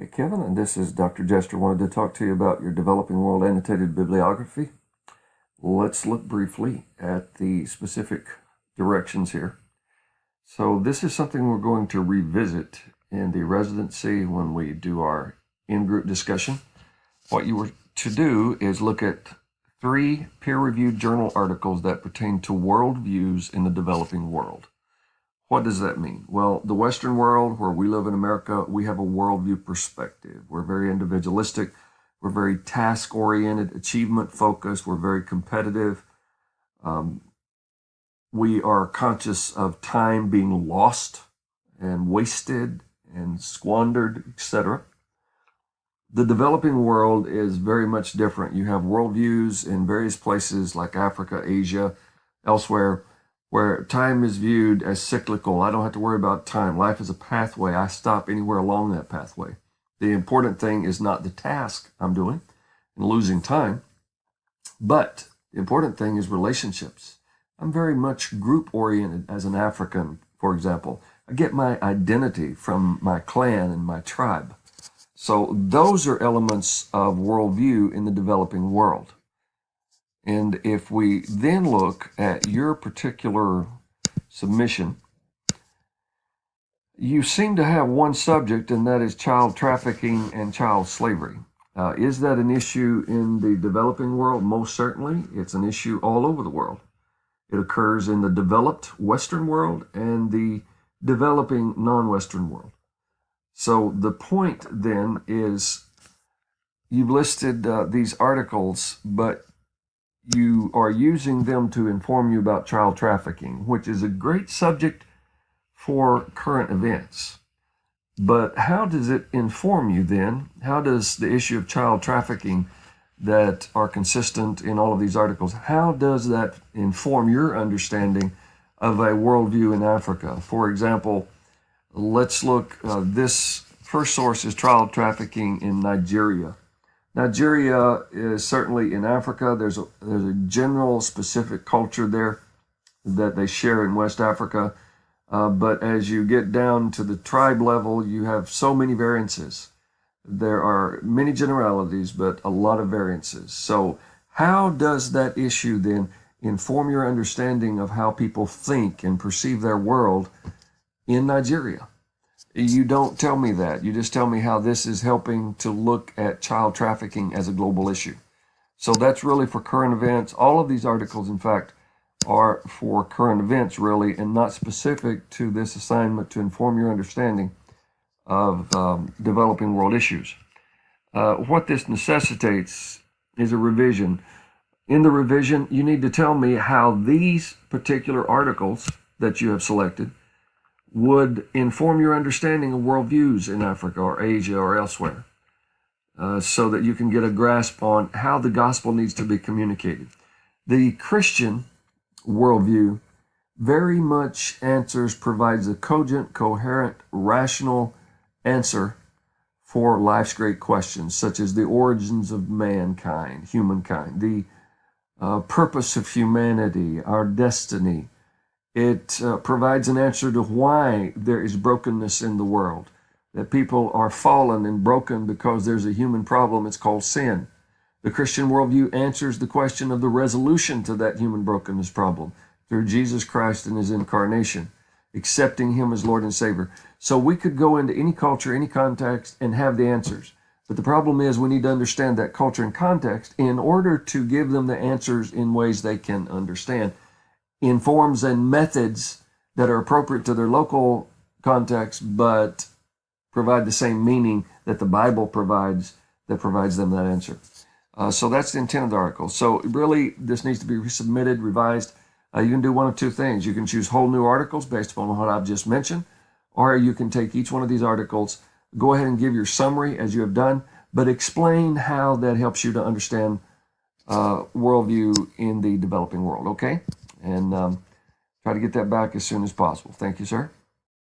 Hey Kevin, and this is Dr. Jester. Wanted to talk to you about your Developing World Annotated Bibliography. Let's look briefly at the specific directions here. So this is something we're going to revisit in the residency when we do our in-group discussion. What you were to do is look at 3 peer-reviewed journal articles that pertain to worldviews in the developing world. What does that mean? Well, the Western world, where we live in America, we have a worldview perspective. We're very individualistic. We're very task-oriented, achievement-focused. We're very competitive. We are conscious of time being lost and wasted and squandered, etc. The developing world is very much different. You have worldviews in various places like Africa, Asia, elsewhere, where time is viewed as cyclical. I don't have to worry about time. Life is a pathway. I stop anywhere along that pathway. The important thing is not the task I'm doing and losing time, but the important thing is relationships. I'm very much group-oriented as an African, for example. I get my identity from my clan and my tribe. So those are elements of worldview in the developing world. And if we then look at your particular submission, you seem to have one subject, and that is child trafficking and child slavery. Is that an issue in the developing world? Most certainly. It's an issue all over the world. It occurs in the developed Western world and the developing non-Western world. So the point then is you've listed these articles, but you are using them to inform you about child trafficking, which is a great subject for current events. But how does it inform you then? How does the issue of child trafficking that are consistent in all of these articles, how does that inform your understanding of a worldview in Africa? For example, let's look, this first source is child trafficking in Nigeria. Nigeria is certainly in Africa. There's a general specific culture there that they share in West Africa. But as you get down to the tribe level, you have so many variances. There are many generalities, but a lot of variances. So how does that issue then inform your understanding of how people think and perceive their world in Nigeria? You don't tell me that. You just tell me how this is helping to look at child trafficking as a global issue. So that's really for current events. All of these articles, in fact, are for current events, really, and not specific to this assignment to inform your understanding of developing world issues. What this necessitates is a revision. In the revision, you need to tell me how these particular articles that you have selected would inform your understanding of worldviews in Africa or Asia or elsewhere, so that you can get a grasp on how the gospel needs to be communicated. The Christian worldview very much provides a cogent, coherent, rational answer for life's great questions, such as the origins of humankind, the purpose of humanity, our destiny. It provides an answer to why there is brokenness in the world, that people are fallen and broken because there's a human problem. It's called sin. The Christian worldview answers the question of the resolution to that human brokenness problem through Jesus Christ and his incarnation, accepting him as Lord and Savior. So we could go into any culture, any context, and have the answers. But the problem is we need to understand that culture and context in order to give them the answers in ways they can understand, in forms and methods that are appropriate to their local context, but provide the same meaning that the Bible provides, that provides them that answer. So that's the intent of the article. So really, this needs to be resubmitted, revised. You can do one of two things. You can choose whole new articles based upon what I've just mentioned, or you can take each one of these articles, go ahead and give your summary as you have done, but explain how that helps you to understand worldview in the developing world, okay? And try to get that back as soon as possible. Thank you, sir.